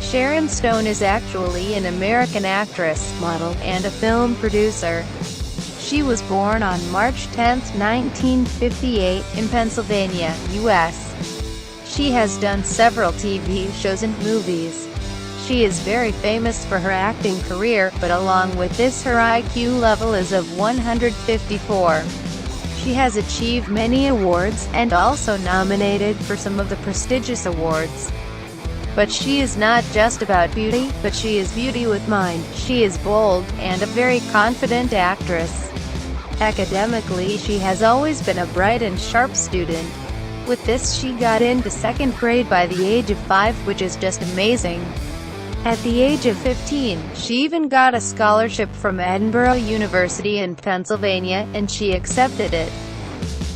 Sharon Stone is actually an American actress, model, and a film producer. She was born on March 10, 1958, in Pennsylvania, U.S. She has done several TV shows and movies. She is very famous for her acting career, but along with this her IQ level is of 154. She has achieved many awards, and also nominated for some of the prestigious awards. But she is not just about beauty, but she is beauty with mind. She is bold, and a very confident actress. Academically she has always been a bright and sharp student. With this she got into 2nd grade by the age of 5, which is just amazing. At the age of 15, she even got a scholarship from Edinburgh University in Pennsylvania, and she accepted it.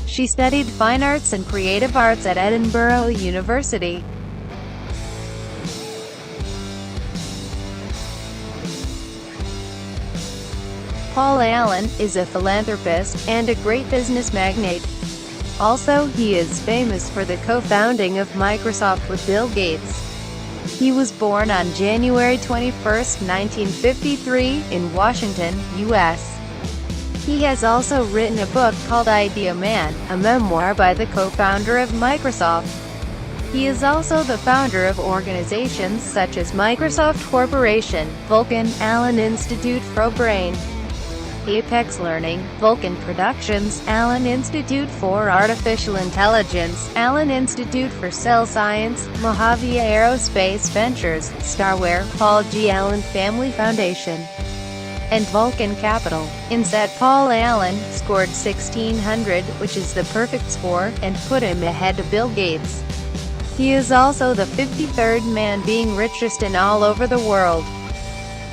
She studied fine arts and creative arts at Edinburgh University. Paul Allen is a philanthropist, and a great business magnate. Also, he is famous for the co-founding of Microsoft with Bill Gates. He was born on January 21, 1953, in Washington, U.S. He has also written a book called Idea Man, a memoir by the co-founder of Microsoft. He is also the founder of organizations such as Microsoft Corporation, Vulcan, Allen Institute for Brain, Apex Learning, Vulcan Productions, Allen Institute for Artificial Intelligence, Allen Institute for Cell Science, Mojave Aerospace Ventures, Starware, Paul G. Allen Family Foundation, and Vulcan Capital. Instead, Paul Allen scored 1600, which is the perfect score, and put him ahead of Bill Gates. He is also the 53rd man being richest in all over the world.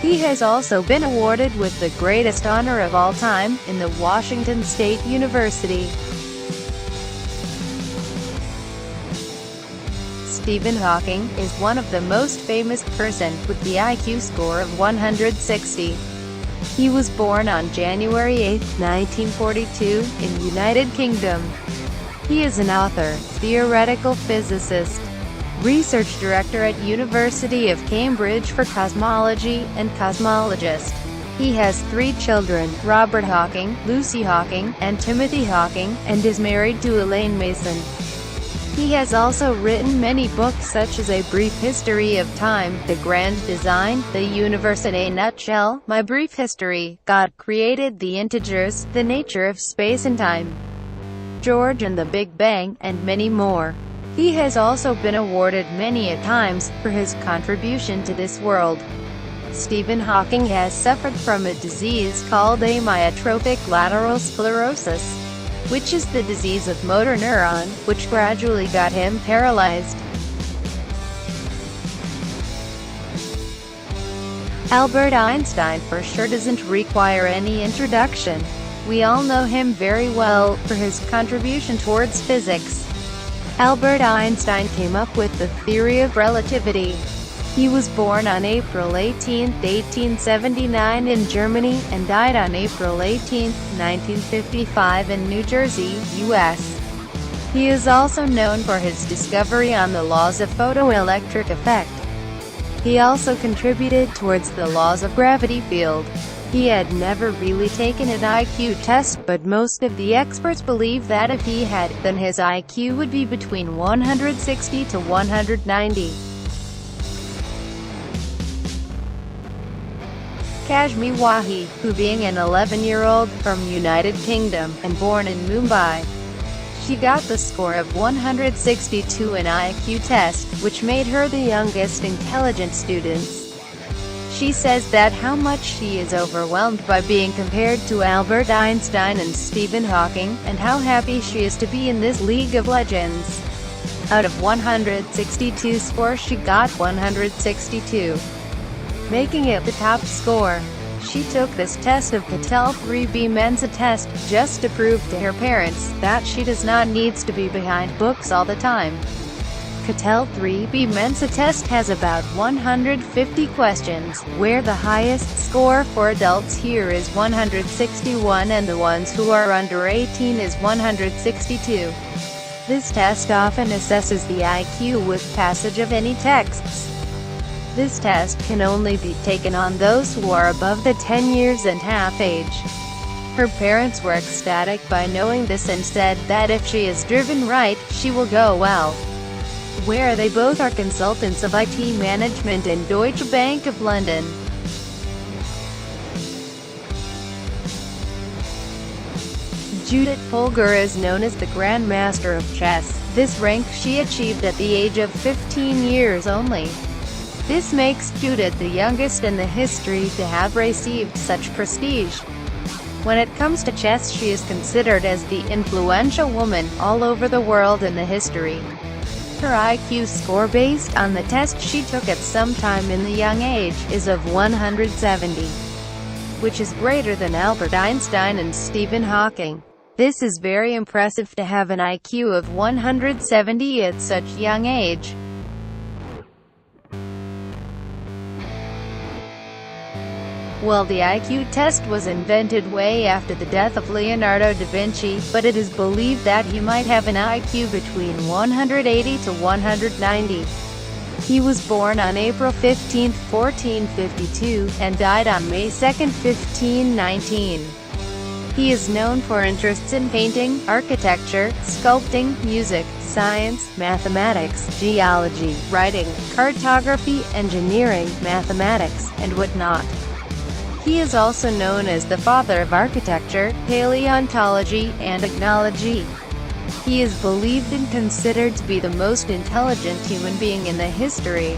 He has also been awarded with the greatest honor of all time, in the Washington State University. Stephen Hawking is one of the most famous person, with the IQ score of 160. He was born on January 8, 1942, in United Kingdom. He is an author, theoretical physicist, research director at University of Cambridge for cosmology, and cosmologist. He has 3 children, Robert Hawking, Lucy Hawking, and Timothy Hawking, and is married to Elaine Mason. He has also written many books such as A Brief History of Time, The Grand Design, The Universe in a Nutshell, My Brief History, God Created the Integers, The Nature of Space and Time, George and the Big Bang, and many more. He has also been awarded many a times, for his contribution to this world. Stephen Hawking has suffered from a disease called amyotrophic lateral sclerosis, which is the disease of motor neuron, which gradually got him paralyzed. Albert Einstein for sure doesn't require any introduction. We all know him very well, for his contribution towards physics. Albert Einstein came up with the theory of relativity. He was born on April 18, 1879 in Germany, and died on April 18, 1955 in New Jersey, U.S. He is also known for his discovery on the laws of photoelectric effect. He also contributed towards the laws of gravity field. He had never really taken an IQ test, but most of the experts believe that if he had, then his IQ would be between 160 to 190. Kashmea Wahi, who being an 11-year-old, from United Kingdom, and born in Mumbai, she got the score of 162 in IQ test, which made her the youngest intelligent student. She says that how much she is overwhelmed by being compared to Albert Einstein and Stephen Hawking, and how happy she is to be in this League of Legends. Out of 162 scores she got 162, making it the top score. She took this test of Patel 3B Mensa test, just to prove to her parents, that she does not need to be behind books all the time. Cattell 3B Mensa test has about 150 questions, where the highest score for adults here is 161 and the ones who are under 18 is 162. This test often assesses the IQ with passage of any texts. This test can only be taken on those who are above the 10 years and half age. Her parents were ecstatic by knowing this and said that if she is driven right, she will go well. Where they both are consultants of IT management in Deutsche Bank of London. Judit Polgar is known as the Grand Master of Chess. This rank she achieved at the age of 15 years only. This makes Judit the youngest in the history to have received such prestige. When it comes to chess, she is considered as the influential woman all over the world in the history. Her IQ score based on the test she took at some time in the young age is of 170, which is greater than Albert Einstein and Stephen Hawking. This is very impressive to have an IQ of 170 at such young age. Well, the IQ test was invented way after the death of Leonardo Da Vinci, but it is believed that he might have an IQ between 180 to 190. He was born on April 15, 1452, and died on May 2, 1519. He is known for interests in painting, architecture, sculpting, music, science, mathematics, geology, writing, cartography, engineering, mathematics, and whatnot. He is also known as the father of architecture, paleontology, and ethnology. He is believed and considered to be the most intelligent human being in the history.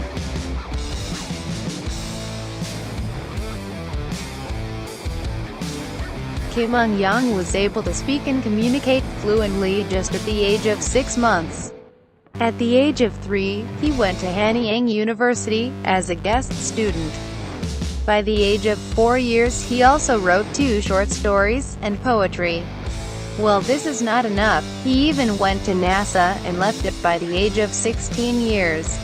Ung-Yong was able to speak and communicate fluently just at the age of 6 months. At the age of 3, he went to Hanyang University as a guest student. By the age of 4 years, he also wrote 2 short stories and poetry. Well, this is not enough. He even went to NASA and left it by the age of 16 years.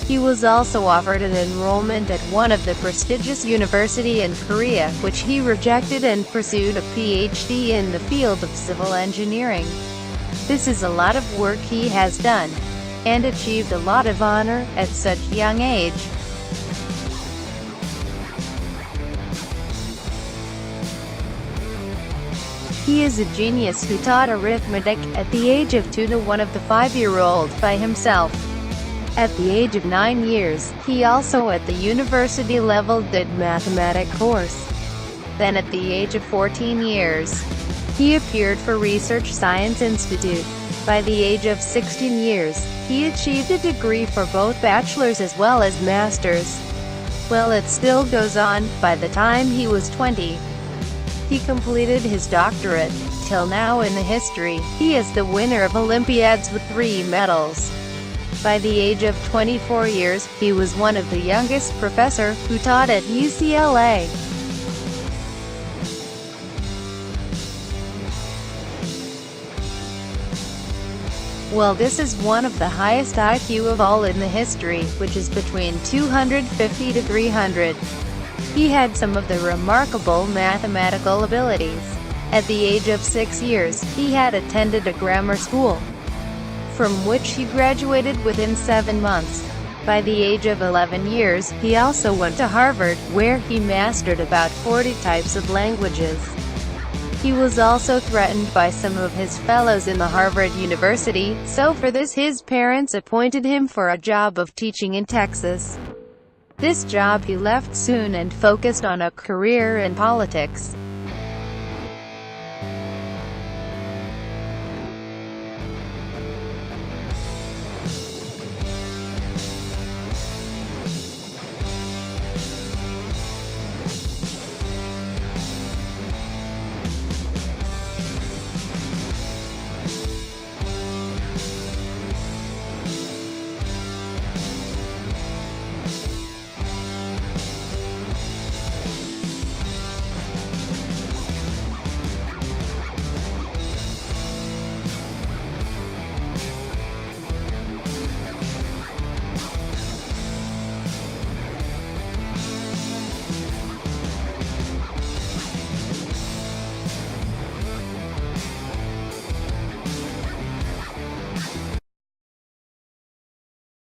He was also offered an enrollment at one of the prestigious universities in Korea, which he rejected and pursued a PhD in the field of civil engineering. This is a lot of work he has done, and achieved a lot of honor at such young age. He is a genius who taught arithmetic at the age of 2 to one of the 5-year-old by himself. At the age of 9 years, he also at the university level did mathematics course. Then at the age of 14 years, he appeared for Research Science Institute. By the age of 16 years, he achieved a degree for both bachelor's as well as master's. Well, it still goes on. By the time he was 20, he completed his doctorate. Till now in the history, he is the winner of Olympiads with 3 medals. By the age of 24 years, he was one of the youngest professor who taught at UCLA. Well, this is one of the highest IQ of all in the history, which is between 250 to 300. He had some of the remarkable mathematical abilities. At the age of 6 years, he had attended a grammar school, from which he graduated within 7 months. By the age of 11 years, he also went to Harvard, where he mastered about 40 types of languages. He was also threatened by some of his fellows in the Harvard University, so for this his parents appointed him for a job of teaching in Texas. This job he left soon and focused on a career in politics.